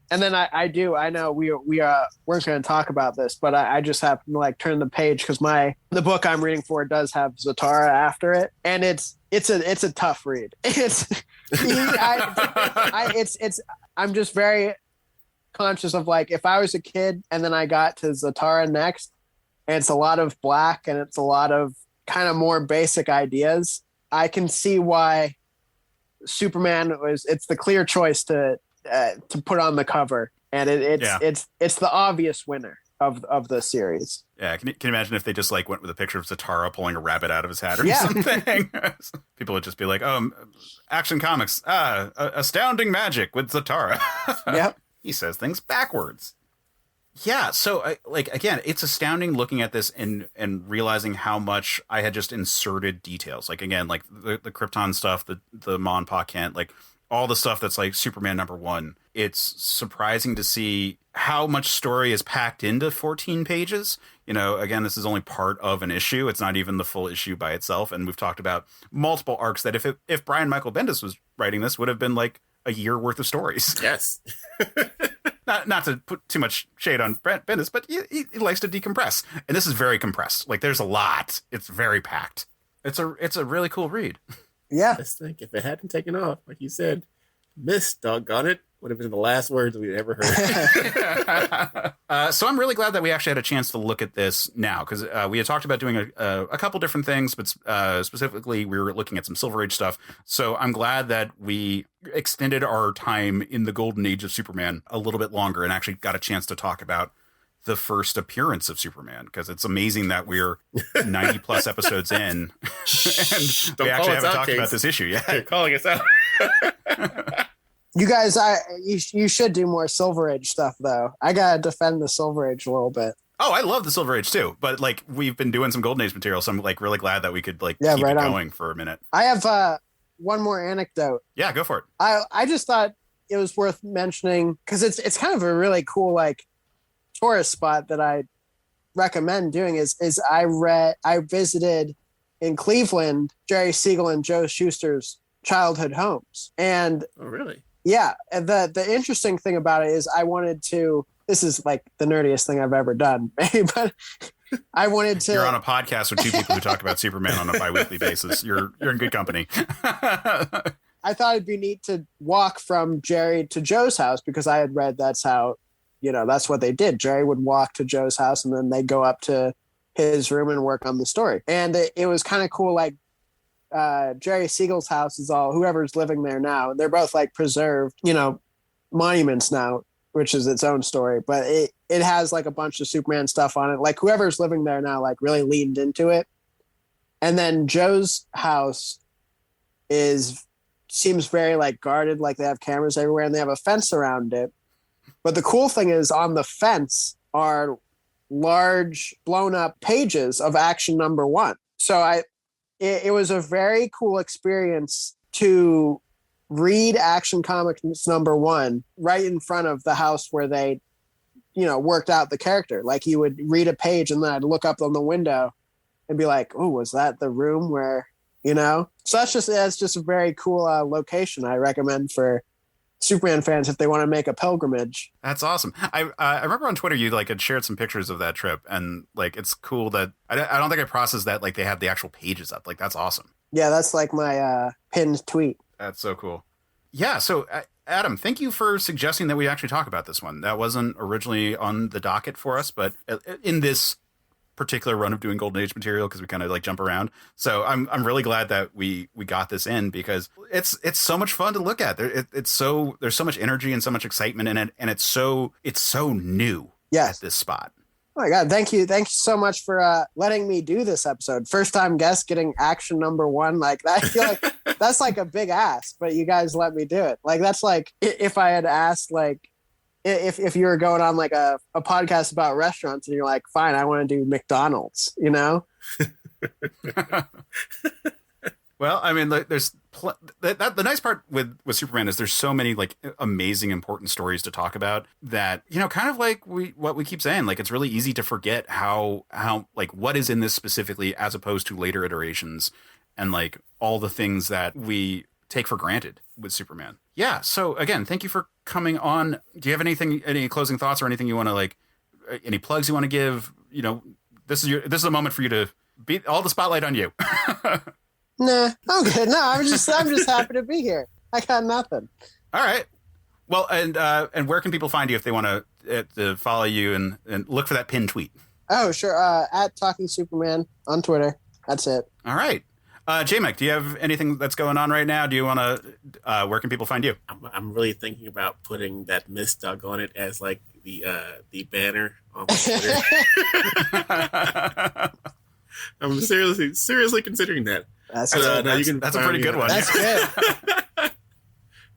And then I know we weren't going to talk about this, but I just happened to like turn the page because the book I'm reading for does have Zatara after it, and it's a tough read. I'm just very conscious of like if I was a kid and then I got to Zatara next, and it's a lot of black and it's a lot of kind of more basic ideas. I can see why Superman it's the clear choice to put on the cover, and it's the obvious winner of the series. Yeah, can you imagine if they just like went with a picture of Zatara pulling a rabbit out of his hat or something? People would just be like, Action Comics, astounding magic with Zatara. Yep. He says things backwards. Yeah, so again, it's astounding looking at this and realizing how much I had just inserted details. Like again, like the Krypton stuff, the Ma and Pa Kent, like all the stuff that's like Superman #1. It's surprising to see how much story is packed into 14 pages. You know, again, this is only part of an issue. It's not even the full issue by itself. And we've talked about multiple arcs that if Brian Michael Bendis was writing this, would have been like a year worth of stories. Yes. Not to put too much shade on Bendis, but he likes to decompress. And this is very compressed. Like there's a lot. It's very packed. It's a really cool read. Yeah. I just think if it hadn't taken off, like you said, miss, doggone it, would have been the last words we'd ever heard. So I'm really glad that we actually had a chance to look at this now, because we had talked about doing a couple different things, but specifically we were looking at some Silver Age stuff. So I'm glad that we extended our time in the golden age of Superman a little bit longer and actually got a chance to talk about the first appearance of Superman, because it's amazing that we're 90 plus episodes in and we actually haven't talked about this issue yet. You're calling us out. You guys, you should do more Silver Age stuff, though. I gotta defend the Silver Age a little bit. Oh, I love the Silver Age too, but like we've been doing some Golden Age material, so I'm like really glad that we could like keep it going for a minute. I have one more anecdote. Yeah, go for it. I just thought it was worth mentioning because it's kind of a really cool like tourist spot that I recommend doing. Is I visited in Cleveland Jerry Siegel and Joe Shuster's childhood homes, and oh really? Yeah, and the interesting thing about it is I wanted to. This is like the nerdiest thing I've ever done, but I wanted to. You're on a podcast with two people who talk about Superman on a bi-weekly basis. You're in good company. I thought it'd be neat to walk from Jerry to Joe's house because I had read that's how, that's what they did. Jerry would walk to Joe's house and then they'd go up to his room and work on the story. And it was kind of cool. Like Jerry Siegel's house is all whoever's living there now. They're both like preserved, monuments now, which is its own story. But it has like a bunch of Superman stuff on it. Like whoever's living there now, like really leaned into it. And then Joe's house seems very like guarded, like they have cameras everywhere and they have a fence around it. But the cool thing is on the fence are large blown up pages of Action #1. So it was a very cool experience to read Action Comics #1 right in front of the house where they, worked out the character. Like you would read a page and then I'd look up on the window and be like, oh, was that the room where, So that's just a very cool location I recommend for Superman fans if they want to make a pilgrimage. That's awesome. I remember on Twitter you like had shared some pictures of that trip, and like it's cool that I don't think I processed that like they have the actual pages up. Like that's awesome. Yeah, that's like my pinned tweet. That's so cool. Yeah, so Adam, thank you for suggesting that we actually talk about this one. That wasn't originally on the docket for us, but in this particular run of doing Golden Age material, because we kind of like jump around. So I'm really glad that we got this in, because it's so much fun to look at. There's so much energy and so much excitement in it, and it's so new at this spot. Oh my God. Thank you so much for letting me do this episode. First time guest getting action number 1. Like that, I feel like that's like a big ask, but you guys let me do it. Like that's like if I had asked, like if you were going on like a podcast about restaurants and you're like, fine, I want to do McDonald's, you know? Well, I mean, there's the nice part with Superman is there's so many like amazing, important stories to talk about that, you know, kind of like what we keep saying, like it's really easy to forget how like what is in this specifically as opposed to later iterations and like all the things that we take for granted with Superman. Yeah. So again, thank you for coming on. Do you have any closing thoughts or anything you want to like, any plugs you want to give? You know, this is a moment for you to be all the spotlight on you. Nah, I'm good. No, I'm just happy to be here. I got nothing. All right. Well, and where can people find you if they want to follow you and look for that pinned tweet? Oh, sure. At Talking Superman on Twitter. That's it. All right. J-Mike, do you have anything that's going on right now? Do you want to? Where can people find you? I'm really thinking about putting that misdug on it as like the banner on Twitter. I'm seriously considering that. That's a pretty good one. That's good.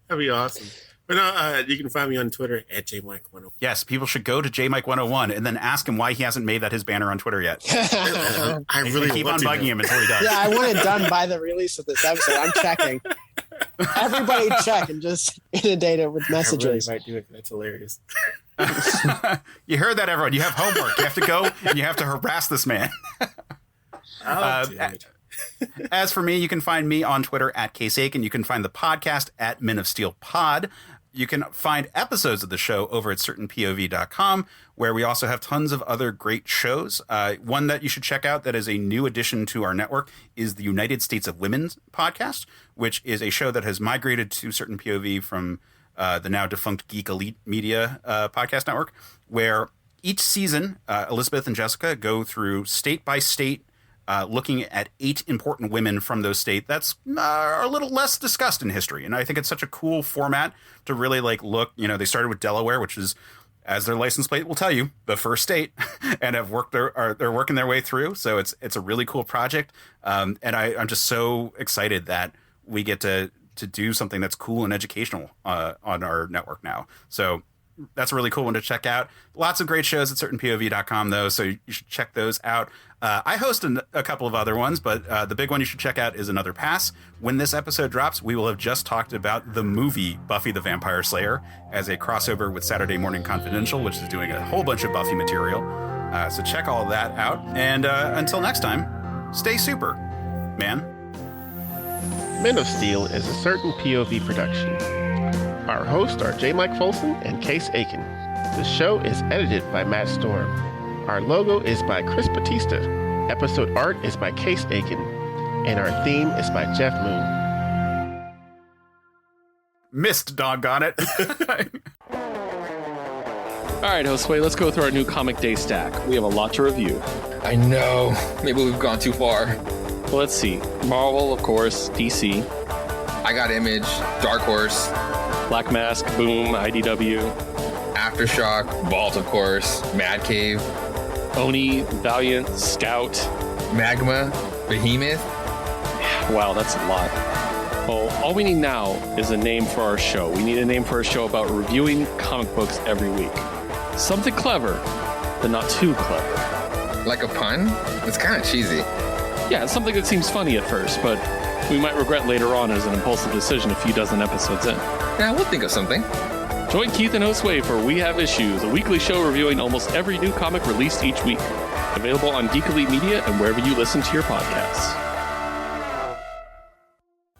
That'd be awesome. But no, you can find me on Twitter at JMike101. Yes, people should go to JMike101 and then ask him why he hasn't made that his banner on Twitter yet. I really keep on bugging him until he does. Yeah, I want it done by the release of this episode. I'm checking. Everybody check and just inundate it with messages. I really might do it. That's hilarious. You heard that, everyone. You have homework. You have to go and you have to harass this man. As for me, you can find me on Twitter at Case Aiken. You can find the podcast at Men of Steel Pod. You can find episodes of the show over at certainpov.com, where we also have tons of other great shows. One that you should check out that is a new addition to our network is the United States of Women podcast, which is a show that has migrated to Certain POV from the now defunct Geek Elite Media podcast network, where each season, Elizabeth and Jessica go through state by state, looking at 8 important women from those states that's are a little less discussed in history. And I think it's such a cool format to really like look, you know, they started with Delaware, which is, as their license plate will tell you, the first state, and have they're working their way through. So it's a really cool project. And I'm just so excited that we get to do something that's cool and educational on our network now. So that's a really cool one to check out. Lots of great shows at certainpov.com, though, so you should check those out. I host a couple of other ones, but the big one you should check out is Another Pass. When this episode drops, we will have just talked about the movie Buffy the Vampire Slayer as a crossover with Saturday Morning Confidential, which is doing a whole bunch of Buffy material. So check all of that out. And until next time, stay super, man. Men of Steel is a Certain POV production. Our hosts are J. Mike Folsom and Case Aiken. The show is edited by Matt Storm. Our logo is by Chris Batista. Episode art is by Case Aiken. And our theme is by Geoff Moonen. Missed, doggone it. All right, Josue, let's go through our new Comic Day stack. We have a lot to review. I know. Maybe we've gone too far. Well, let's see. Marvel, of course. DC. I got Image, Dark Horse, Black Mask, Boom, IDW. Aftershock, Vault, of course, Mad Cave, Oni, Valiant, Scout. Magma, Behemoth. Wow, that's a lot. Well, all we need now is a name for our show. We need a name for our show about reviewing comic books every week. Something clever, but not too clever. Like a pun? It's kind of cheesy. Yeah, it's something that seems funny at first, but we might regret later on as an impulsive decision a few dozen episodes in. Yeah, we'll think of something. Join Keith and Josue for We Have Issues, a weekly show reviewing almost every new comic released each week. Available on Geek Elite Media and wherever you listen to your podcasts.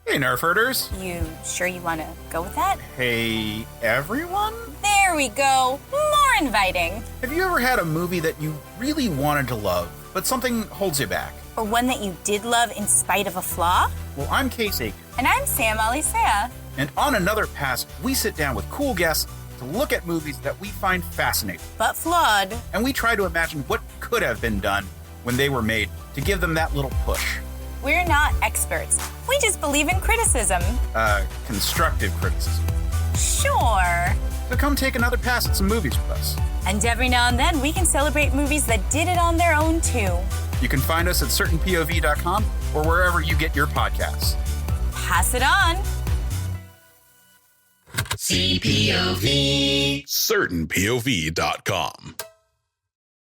Hey, Nerf Herders. You sure you want to go with that? Hey, everyone. There we go. More inviting. Have you ever had a movie that you really wanted to love, but something holds you back? Or one that you did love in spite of a flaw? Well, I'm Case Aiken. And I'm Sam Alisea. And on Another Pass, we sit down with cool guests to look at movies that we find fascinating. But flawed. And we try to imagine what could have been done when they were made to give them that little push. We're not experts. We just believe in criticism. Constructive criticism. Sure. So come take another pass at some movies with us. And every now and then, we can celebrate movies that did it on their own, too. You can find us at certainpov.com or wherever you get your podcasts. Pass it on. CPOV. certainpov.com.